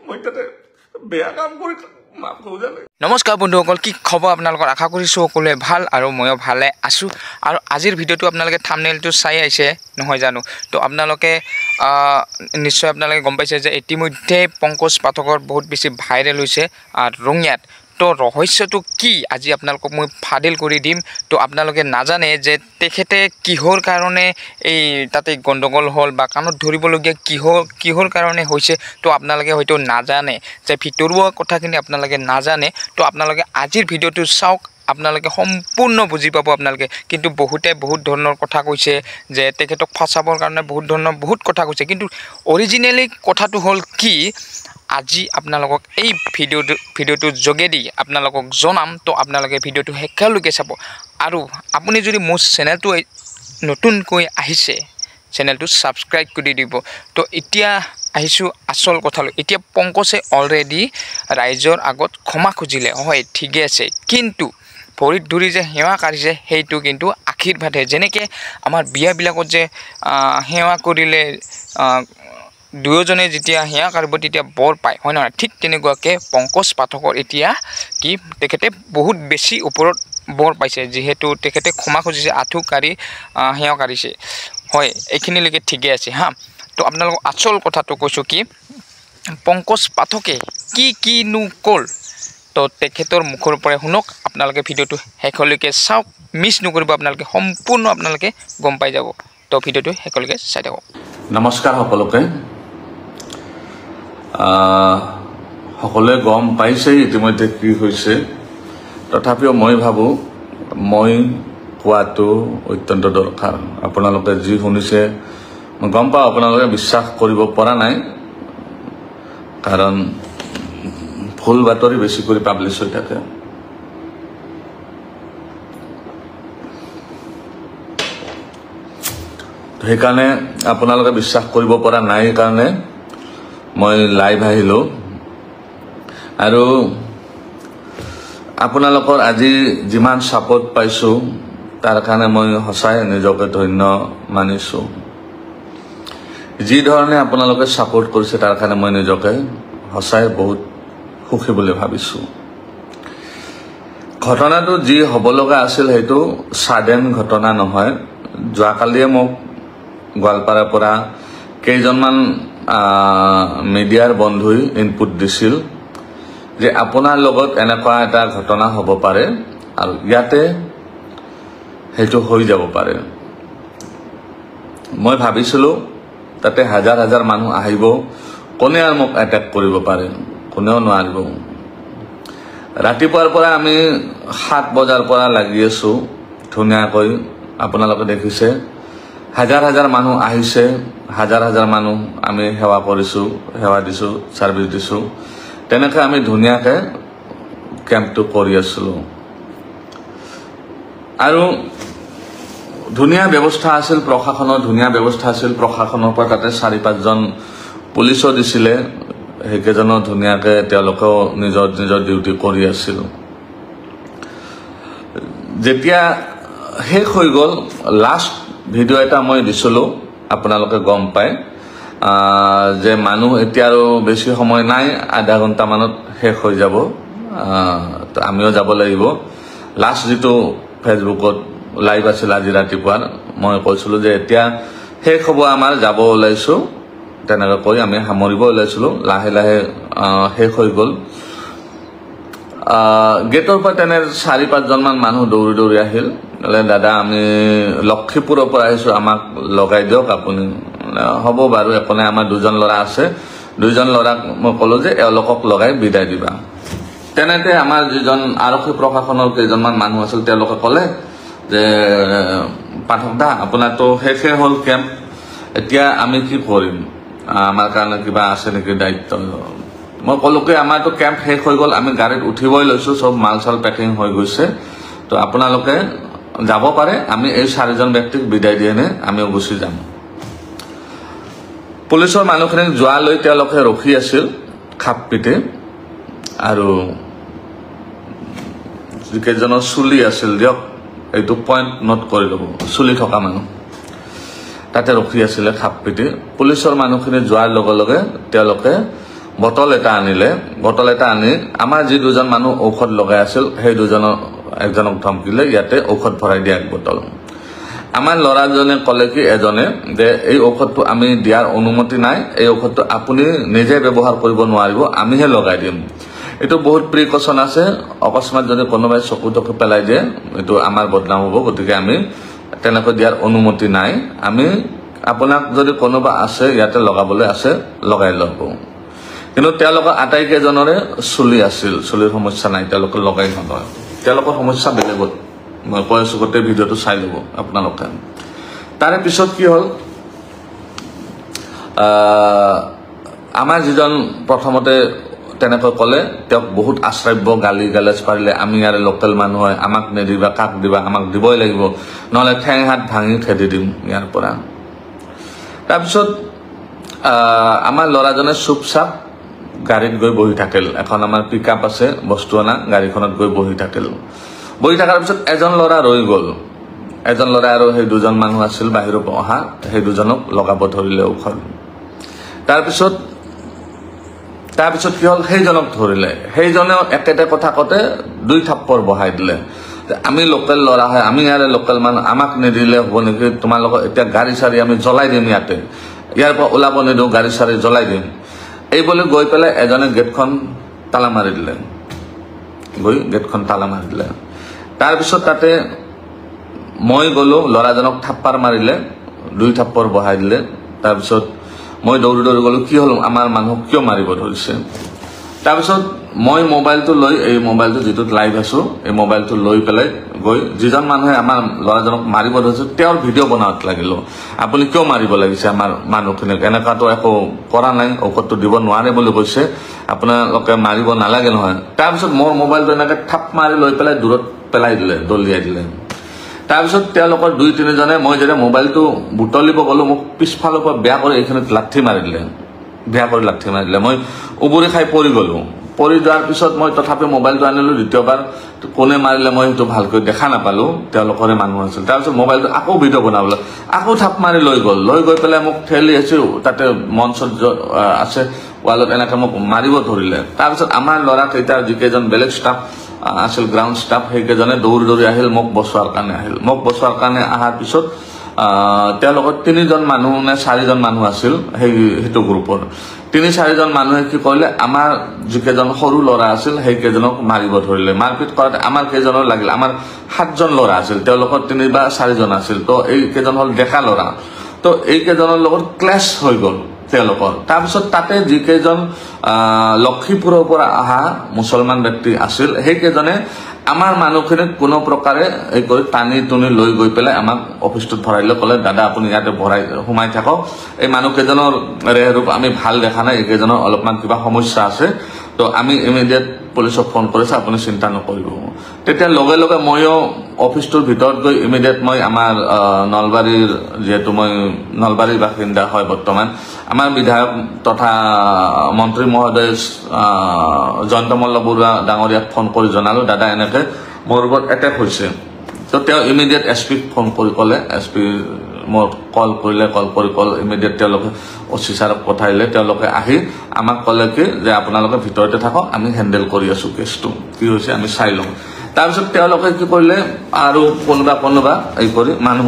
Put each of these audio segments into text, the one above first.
মই তাতে বেয়া কাম কৰি মাফ হৈ যালে। নমস্কাৰ বন্ধুসকল, কি খবৰ আপোনালোকৰ? আশা কৰিছোঁ সকলোৱে ভাল আৰু ময়ো ভালে আছোঁ। আৰু আজিৰ ভিডিঅ'টো আপোনালোকে থাম্বনেইলটো চাই আহিছে নহয় জানো? তো আপোনালোকে নিশ্চয় আপোনালোকে গম পাইছে যে ইতিমধ্যে পংকজ পাঠকৰ বহুত বেছি ভাইৰেল হৈছে ৰঙিয়াত। তো ৰহস্যটো কি আজি আপোনালোকক মই ফাদিল কৰি দিম। তো আপোনালোকে নাজানে যে তেখেতে কিহৰ কাৰণে এই তাতে গণ্ডগোল হ'ল বা কাণত ধৰিবলগীয়া কিহৰ কাৰণে হৈছে। তো আপোনালোকে হয়তো নাজানে যে ভিতৰুৱা কথাখিনি আপোনালোকে নাজানে। তো আপোনালোকে আজিৰ ভিডিঅ'টো চাওক, আপোনালোকে সম্পূৰ্ণ বুজি পাব আপোনালোকে। কিন্তু বহুতে বহুত ধৰণৰ কথা কৈছে যে তেখেতক ফাচাবৰ কাৰণে বহুত কথা কৈছে, কিন্তু অৰিজিনেলি কথাটো হ'ল কি আজি আপোনালোকক এই ভিডিঅ'টোৰ যোগেদি আপোনালোকক জনাম। তো আপোনালোকে ভিডিঅ'টো শেষলৈকে চাব। আৰু আপুনি যদি মোৰ চেনেলটো নতুনকৈ আহিছে চেনেলটো ছাবস্ক্ৰাইব কৰি দিব। তো এতিয়া আহিছোঁ আচল কথালৈ। এতিয়া পংকজে অলৰেডি ৰাইজৰ আগত ক্ষমা খুজিলে, হয় ঠিকে আছে, কিন্তু ভৰিত ধৰি যে সেৱা কাঢ়িছে সেইটো কিন্তু আশীৰ্বাদহে। যেনেকৈ আমাৰ বিয়াবিলাকত যে সেৱা কৰিলে দুয়োজনে যেতিয়া সেৱা কাঢ়িব তেতিয়া বৰ পায়, হয় নহয়? ঠিক তেনেকুৱাকৈ পংকজ পাঠকৰ এতিয়া কি তেখেতে বহুত বেছি ওপৰত বৰ পাইছে, যিহেতু তেখেতে ক্ষমা খুজিছে, আঁঠু কাঢ়ি সেৱা কাঢ়িছে। হয়, এইখিনিলৈকে ঠিকে আছে হা। তো আপোনালোকক আচল কথাটো কৈছোঁ কি পংকজ পাঠকে কিনো ক'ল। তো তেখেতৰ মুখৰ পৰাই শুনক, আপোনালোকে ভিডিঅ'টো শেষলৈকে চাওক, মিছ নকৰিব, আপোনালোকে সম্পূৰ্ণ আপোনালোকে গম পাই যাব। তো ভিডিঅ'টো শেষলৈকে চাই থাকক। নমস্কাৰ সকলোকে। সকলোৱে গম পাইছেই ইতিমধ্যে কি হৈছে, তথাপিও মই ভাবোঁ মই কোৱাটো অত্যন্ত দৰকাৰ। আপোনালোকে যি শুনিছে মই গম পাওঁ আপোনালোকে বিশ্বাস কৰিব পৰা নাই, কাৰণ ভুল বাতৰি বেছি কৰি পাব্লিছ হৈ থাকে। সেইকাৰণে আপোনালোকে বিশ্বাস কৰিব পৰা নাই কাৰণে মই লাইভ আহিলোঁ। আৰু আপোনালোকৰ আজি যিমান ছাপোৰ্ট পাইছোঁ তাৰ কাৰণে মই সঁচাই নিজকে ধন্য মানিছোঁ। যি ধৰণে আপোনালোকে ছাপোৰ্ট কৰিছে তাৰ কাৰণে মই নিজকে সঁচাই বহুত সুখী বুলি ভাবিছোঁ। ঘটনাটো যি হ'ব লগা আছিল সেইটো ছাডেন ঘটনা নহয়। যোৱাকালিয়ে মোক গোৱালপাৰাৰ পৰা কেইজনমান মিডিয়াৰ বন্ধুই ইনপুট দিছিল যে আপোনাৰ লগত এনেকুৱা এটা ঘটনা হ'ব পাৰে আৰু ইয়াতে সেইটো হৈ যাব পাৰে। মই ভাবিছিলোঁ তাতে হাজাৰ হাজাৰ মানুহ আহিব, কোনে আৰু মোক এটেক কৰিব পাৰে, কোনেও নোৱাৰিব। ৰাতিপুৱাৰ পৰা আমি 7 বজাৰ পৰা লাগি আছোঁ ধুনীয়াকৈ, আপোনালোকে দেখিছে। হাজাৰ হাজাৰ মানুহ আহিছে, হাজাৰ হাজাৰ মানুহ আমি সেৱা কৰিছোঁ, সেৱা দিছোঁ, ছাৰ্ভিচ দিছোঁ। তেনেকৈ আমি ধুনীয়াকৈ কেম্পটো কৰি আছিলোঁ। আৰু ধুনীয়া ব্যৱস্থা আছিল, প্ৰশাসনৰ ধুনীয়া ব্যৱস্থা আছিল। প্ৰশাসনৰ পৰা তাতে 4-5জন পুলিচো দিছিলে, সেইকেইজনো ধুনীয়াকৈ তেওঁলোকেও নিজৰ ডিউটি কৰি আছিল। যেতিয়া শেষ হৈ গ'ল, লাষ্ট ভিডিঅ' এটা মই দিছিলোঁ, আপোনালোকে গম পায় যে মানুহ এতিয়া আৰু বেছি সময় নাই, আধা ঘণ্টামানত শেষ হৈ যাব, তো আমিও যাব লাগিব। লাষ্ট যিটো ফেচবুকত লাইভ আছিল আজি ৰাতিপুৱাৰ, মই কৈছিলোঁ যে এতিয়া শেষ হ'ব, আমাৰ যাব ওলাইছোঁ, তেনেকৈ কৈ আমি সামৰিব ওলাইছিলোঁ। লাহে লাহে শেষ হৈ গ'ল। গেটৰ পৰা তেনে 4-5জনমান মানুহ দৌৰি দৌৰি আহিল, দাদা আমি লক্ষীপুৰৰ পৰা আহিছোঁ, আমাক লগাই দিয়ক আপুনি। হ'ব বাৰু, একো নাই, আমাৰ 2জন ল'ৰা আছে, 2জন ল'ৰাক মই ক'লোঁ যে এওঁলোকক লগাই বিদায় দিবা। তেনেতে আমাৰ যিজন আৰক্ষী প্ৰশাসনৰ কেইজনমান মানুহ আছিল তেওঁলোকে ক'লে যে পাঠক দা আপোনাৰতো শেষে হ'ল কেম্প, এতিয়া আমি কি কৰিম, আমাৰ কাৰণে কিবা আছে নেকি দায়িত্ব? মই ক'লোঁ কি আমাৰতো কেম্প শেষ হৈ গ'ল, আমি গাড়ীত উঠিবই লৈছোঁ, চব মাল চাল পেকিং হৈ গৈছে, তো আপোনালোকে যাব পাৰে, আমি এই 4জন ব্যক্তিক বিদায় দি এনে আমিও গুচি যাম। পুলিচৰ মানুহখিনিক যোৱালৈ তেওঁলোকে ৰখি আছিল খাপ পিটি, আৰু যিকেইজনৰ চুলি আছিল, দিয়ক এইটো পইণ্ট নোট কৰি ল'ব, চুলি থকা মানুহ তাতে ৰখি আছিলে খাপ পিটি। পুলিচৰ মানুহখিনি যোৱাৰ লগে লগে তেওঁলোকে বটল এটা আনিলে বটল এটা আনি আমাৰ যি দুজন মানুহ ঔষধ লগাই আছিল সেই দুজনৰ একজনক ধমকিলে ইয়াতে ঔষধ ভৰাই দিয়া এক বটল আমাৰ ল'ৰাজনে ক'লে কি এজনে যে এই ঔষধটো আমি দিয়াৰ অনুমতি নাই এই ঔষধটো আপুনি নিজে ব্যৱহাৰ কৰিব নোৱাৰিব আমিহে লগাই দিম এটো বহুত প্ৰিকশন আছে অকস্মাত যদি কোনোবাই চকু টকু পেলাই দিয়ে এটো আমাৰ বদনাম হ'ব গতিকে আমি তেনেকৈ দিয়াৰ অনুমতি নাই আমি আপোনাক যদি কোনোবা আছে ইয়াতে লগাবলৈ আছে লগাই ল'ব কিন্তু তেওঁলোকৰ আটাইকেইজনৰে চুলি আছিল চুলিৰ সমস্যা নাই তেওঁলোকে লগাই নলয় তেওঁলোকৰ সমস্যা বেলেগত মই কৈ আছো গোটেই ভিডিঅ'টো চাই ল'ব আপোনালোকে তাৰে পিছত কি হ'ল আমাৰ যিজন প্ৰথমতে তেনেকৈ ক'লে তেওঁক বহুত আশ্ৰব্য গালি গালাজ পাৰিলে আমি ইয়াৰে লোকেল মানুহ হয় আমাক নেদিবা কাক দিবা আমাক দিবই লাগিব নহ'লে ঠেং হাত ভাঙি খেদি দিম ইয়াৰ পৰা তাৰপিছত আমাৰ ল'ৰাজনে চুপচাপ গাড়ীত গৈ বহি থাকিল এখন আমাৰ পিকআপ আছে বস্তু আনা গাড়ীখনত গৈ বহি থাকিল বহি থকাৰ পিছত এজন ল'ৰা ৰৈ গ'ল এজন ল'ৰা আৰু সেই দুজন মানুহ আছিল বাহিৰৰ পৰা অহা সেই দুজনক লগাব ধৰিলে ঔষধ তাৰপিছত কি হ'ল সেইজনক ধৰিলে সেইজনেও একেটা কথা কতে দুই থাপ্পৰ বহাই দিলে আমি লোকেল ল'ৰা হয় আমি ইয়াৰে লোকেল মানুহ আমাক নিদিলে হ'ব নেকি তোমালোকৰ এতিয়া গাড়ী চাৰি আমি জ্বলাই দিম ইয়াৰ পৰা ওলাব নিদিওঁ গাড়ী চাৰি জ্বলাই দিম এই বুলি গৈ পেলাই এজনে গেটখন তালা মাৰি দিলে তাৰপিছত তাতে মই গ'লো ল'ৰাজনক থাপ্পাৰ মাৰিলে দুই থাপ্পৰ বহাই দিলে তাৰপিছত মই দৌৰি দৌৰি গ'লো কি হ'ল আমাৰ মানুহক কিয় মাৰিব ধৰিছে তাৰপিছত মই মোবাইলটো লৈ এই মোবাইলটো যেটোত লাইভ আছো এই মোবাইলটো লৈ পেলাই গৈ যিজন মানুহে আমাৰ ল'ৰাজনক মাৰিব ধৰিছে তেওঁৰ ভিডিঅ' বনাওঁত লাগিল আপুনি কিয় মাৰিব লাগিছে আমাৰ মানুহখিনিক এনেকুৱাতো একো কৰা নাই ঔষধটো দিব নোৱাৰে বুলি কৈছে আপোনালোকে মাৰিব নালাগে নহয় তাৰপিছত মোৰ মোবাইলটো এনেকৈ থাপ মাৰি লৈ পেলাই দূৰত পেলাই দিলে দলিয়াই দিলে তাৰপিছত তেওঁলোকৰ দুই তিনিজনে মই যেতিয়া মোবাইলটো বুটলিব গ'লো মোক পিছফালৰ পৰা বেয়া কৰি এইখিনিত লাঠি মাৰি দিলে মই উবুৰি খাই পৰি গ'লো পৰি যোৱাৰ পিছত মই তথাপি মোবাইলটো আনিলো দ্বিতীয়বাৰ কোনে মাৰিলে মই সেইটো ভালকৈ দেখা নাপালো তেওঁলোকৰে মানুহ আছিল তাৰপিছত মোবাইলটো আকৌ ভিডিঅ' বনাবলৈ আকৌ থাপ মাৰি লৈ গৈ পেলাই মোক ঠেলি আছো তাতে মঞ্চত আছে ৱালত এনেকৈ মোক মাৰিব ধৰিলে তাৰপিছত আমাৰ ল'ৰা কেইটাৰ যিকেইজন বেলেগ ষ্টাফ আছিল গ্ৰাউণ্ড ষ্টাফ সেইকেইজনে দৌৰি দৌৰি আহিল মোক বচোৱাৰ কাৰণে অহাৰ পিছত তেওঁলোকৰ তিনিজন মানুহ নে চাৰিজন মানুহ আছিল সেইটো গ্ৰুপৰ তিনি চাৰিজন মানুহে কি কৰিলে আমাৰ যিকেইজন সৰু ল'ৰা আছিল সেইকেইজনক মাৰিব ধৰিলে মাৰপিট কৰাতে আমাৰ কেইজনৰ লাগিল আমাৰ 7জন ল'ৰা আছিল তেওঁলোকৰ 3 বা 4জন আছিল তো এই কেইজন হ'ল ডেকা ল'ৰা তো এই কেইজনৰ লগত ক্লাছ হৈ গ'ল তেওঁলোকৰ তাৰপিছত তাতে যিকেইজন লক্ষীপুৰৰ পৰা অহা মুছলমান ব্যক্তি আছিল সেইকেইজনে আমাৰ মানুহখিনিক কোনো প্ৰকাৰে এই কৰি টানি টুনি লৈ গৈ পেলাই আমাক অফিসটোত ভৰাইলে ক'লে দাদা আপুনি ইয়াতে ভৰাই সোমাই থাকক এই মানুহকেইজনৰ ৰেহৰূপ আমি ভাল দেখা নাই এইকেইজনৰ অলপমান কিবা সমস্যা আছে তো আমি ইমিডিয়েট পুলিচক ফোন কৰিছে আপুনি চিন্তা নকৰিব তেতিয়া লগে লগে মইও অফিসটোৰ ভিতৰত গৈ ইমিডিয়েট মই আমাৰ নলবাৰীৰ যেহেতু মই নলবাৰীৰ বাসিন্দা হয় বৰ্তমান আমাৰ বিধায়ক তথা মন্ত্ৰী মহোদয় জয়ন্ত মল্ল বৰুৱা ডাঙৰীয়াক ফোন কৰি জনালো দাদা এনেকৈ মোৰ ওপৰত এটেক হৈছে তো তেওঁ ইমিডিয়েট এছপিক ফোন কৰি ক'লে এছপি মোৰ কল ইমিডিয়েট তেওঁলোকে অচি ছাৰক পঠাইলে তেওঁলোকে আহি আমাক ক'লে কি যে আপোনালোকে ভিতৰতে থাকক আমি হেণ্ডেল কৰি আছো কেছটো কি হৈছে আমি চাই লওঁ তাৰপিছত তেওঁলোকে কি কৰিলে আৰু কোনোবা এই কৰি মানুহ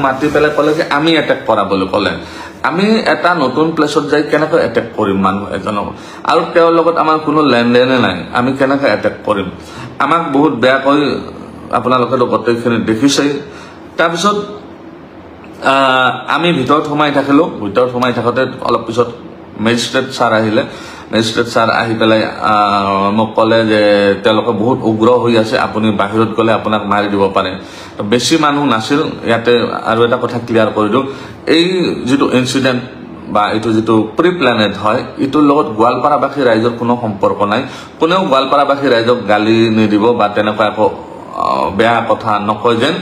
মাতি পেলাই ক'লে কি আমি এটেক কৰা বুলি ক'লে আমি এটা নতুন প্লেছত যাই কেনেকৈ এটেক কৰিম মানুহ এজনক আৰু তেওঁৰ লগত আমাৰ কোনো লেনদেনে নাই আমি কেনেকৈ এটেক কৰিম আমাক বহুত বেয়াকৈ আপোনালোকে গোটেইখিনি দেখিছেই তাৰপিছত আমি ভিতৰত সোমাই থাকোঁতে অলপ পিছত মেজিষ্ট্ৰেট ছাৰ আহি পেলাই মোক ক'লে যে তেওঁলোকে বহুত উগ্ৰ হৈ আছে আপুনি বাহিৰত গ'লে আপোনাক মাৰি দিব পাৰে বেছি মানুহ নাছিল ইয়াতে আৰু এটা কথা ক্লিয়াৰ কৰি দিওঁ এই যিটো ইনচিডেণ্ট বা এইটো যিটো প্ৰি প্লেনেড হয় ইটোৰ লগত গোৱালপাৰাবাসী ৰাইজৰ কোনো সম্পৰ্ক নাই কোনেও গোৱালপাৰাবাসী ৰাইজক গালি নিদিব বা তেনেকুৱা একো বেয়া কথা নকয় যেন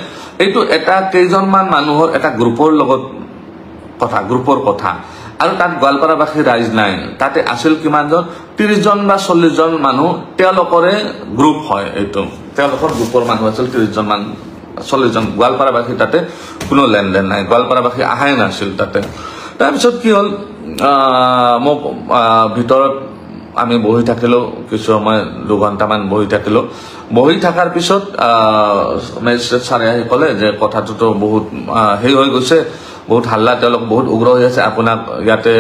এইটো এটা কেইজনমান মানুহৰ এটা গ্ৰুপৰ লগত গ্ৰুপৰ কথা আৰু তাত গোৱালপাৰাবাসী ৰাইজ নাই তাতে আছিল কিমানজন 30জন বা 40জন মানুহ তেওঁলোকৰে গ্ৰুপ হয় এইটো তেওঁলোকৰ গ্ৰুপৰ মানুহ আছিল 30জন মান 40জন গোৱালপাৰাবাসী তাতে কোনো লেনদেন নাই গোৱালপাৰাবাসী আহাই নাছিল তাতে তাৰপিছত কি হ'ল মোক ভিতৰত আমি বহি থাকিলোঁ কিছু সময় 2 ঘণ্টামান বহি থাকিলোঁ বহি থকাৰ পিছত মেজিষ্ট্ৰেট ছাৰে আহি ক'লে যে কথাটোতো বহুত হেৰি হৈ গৈছে বহুত হাল্লা তেওঁলোক বহুত উগ্ৰ হৈ আছে আপোনাক ইয়াতে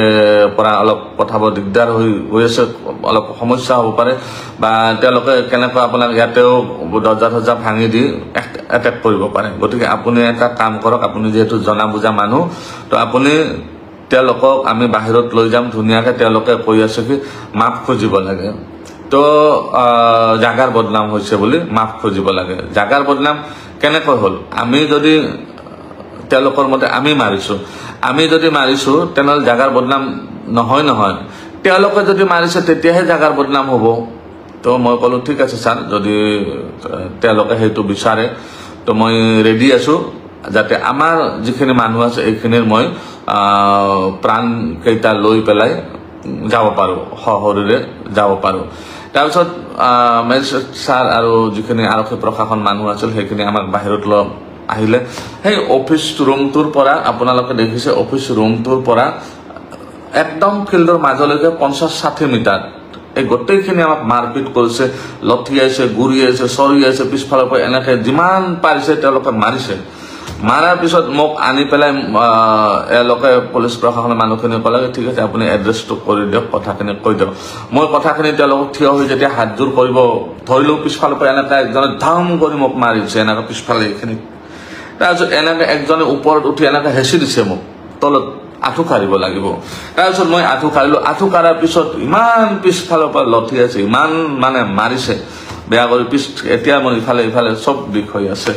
পৰা অলপ পঠাব দিগদাৰ হৈ আছে অলপ সমস্যা হ'ব পাৰে বা তেওঁলোকে কেনেকৈ আপোনাক ইয়াতেও দৰ্জা ভাঙি দি এটেক কৰিব পাৰে গতিকে আপুনি এটা কাম কৰক আপুনি যেহেতু জনা বুজা মানুহ তো আপুনি তেওঁলোকক আমি বাহিৰত লৈ যাম ধুনীয়াকৈ তেওঁলোকে কৈ আছে কি মাফ খুজিব লাগে তো জাগাৰ বদনাম হৈছে বুলি মাফ খুজিব লাগে জাগাৰ বদনাম কেনেকৈ হ'ল আমি যদি তেওঁলোকৰ মতে আমি যদি মাৰিছো তেনেহ'লে জাগাৰ বদনাম নহয় তেওঁলোকে যদি মাৰিছে তেতিয়াহে জাগাৰ বদনাম হ'ব তো মই ক'লো ঠিক আছে ছাৰ যদি তেওঁলোকে সেইটো বিচাৰে তো মই ৰেডি আছো যাতে আমাৰ যিখিনি মানুহ আছে এইখিনিৰ মই প্ৰাণ কেইটা লৈ পেলাই যাব পাৰো সহৰিৰে যাব পাৰো তাৰপিছত মেজিষ্ট্ৰেট ছাৰ আৰু যিখিনি আৰক্ষী প্ৰশাসন মানুহ আছিল সেইখিনি আমাক বাহিৰত লৈ আহিলে সেই অফিস ৰুমটোৰ পৰা আপোনালোকে দেখিছে অফিস ৰুমটোৰ পৰা একদম ফিল্ডৰ মাজলৈকে 50-60 মিটাৰ এই গোটেইখিনি আমাক মাৰপিট কৰিছে লঠিয়াইছে গুৰিয়াইছে চৰিয়াইছে পিছফালৰ পৰা এনেকৈ যিমান পাৰিছে তেওঁলোকে মাৰিছে মাৰাৰ পিছত মোক আনি পেলাই এলোকে পুলিচ প্ৰশাসনৰ মানুহখিনি ক'লে ঠিক আছে আপুনি এড্ৰেছটো কৰি দিয়ক কথাখিনি কৈ দিয়ক মই কথাখিনি তেওঁলোকক থিয় হৈ যেতিয়া হাত জোৰ কৰিব ধৰিলোঁ পিছফালৰ পৰা এনেকৈ একজনে ধাম কৰি মোক মাৰিছে এনেকৈ পিছফালে এইখিনি তাৰপিছত এনেকৈ একজনে ওপৰত উঠি এনেকৈ হেঁচি দিছে মোক তলত আঁঠু কাঢ়িব লাগিব তাৰপিছত মই আঁঠু কাঢ়িলোঁ আঁঠু কাঢ়াৰ পিছত ইমান পিছফালৰ পৰা লঠি আছে ইমান মানে মাৰিছে বেয়া কৰি এতিয়া মোৰ ইফালে চব বিষ হৈ আছে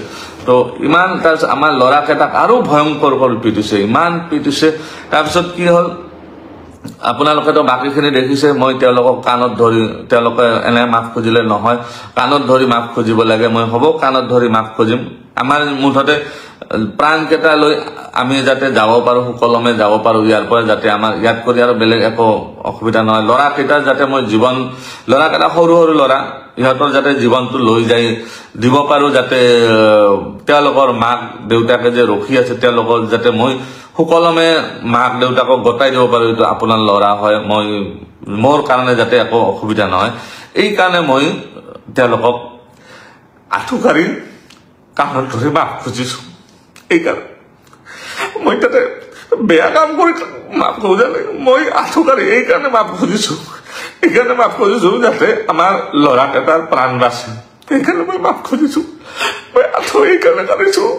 তো ইমান তাৰপিছত আমাৰ ল'ৰাকেইটাক আৰু ভয়ংকৰ কৰি পিটিছে ইমান পিটিছে তাৰপিছত কি হ'ল আপোনালোকেতো বাকীখিনি দেখিছে মই তেওঁলোকক কাণত ধৰি তেওঁলোকে এনে মাফ খুজিলে নহয় কাণত ধৰি মাফ খুজিব লাগে মই হ'ব কাণত ধৰি মাফ খুজিম আমাৰ মুঠতে প্ৰাণকেইটা লৈ আমি যাতে যাব পাৰোঁ সুকলমে যাব পাৰোঁ ইয়াৰ পৰা যাতে আমাৰ ইয়াত কৰি আৰু বেলেগ একো অসুবিধা নহয় ল'ৰাকেইটাৰ যাতে মই জীৱন ল'ৰাকেইটা সৰু ল'ৰা ইহঁতৰ যাতে জীৱনটো লৈ যাই দিব পাৰোঁ যাতে তেওঁলোকৰ মাক দেউতাকে যে ৰখি আছে তেওঁলোকৰ যাতে মই সুকলমে মাক দেউতাকক গতাই দিব পাৰোঁ এইটো আপোনাৰ ল'ৰা হয় মই মোৰ কাৰণে যাতে একো অসুবিধা নহয় এই কাৰণে মই তেওঁলোকক আঁঠু কাঢ়ি কাণত ধৰি মাফ খুজিছোঁ এইকাৰণে মই তাতে বেয়া কাম কৰি মাফ খোজা নাই মই আঁঠু কাঢ়ি এইকাৰণে মাফ খুজিছোঁ এইকাৰণে মাফ খুজিছোঁ যাতে আমাৰ ল'ৰাকেইটাৰ প্ৰাণ বাচে সেইকাৰণে মই মাফ খুজিছোঁ মই আঁঠু এইকাৰণে কাঢ়িছোঁ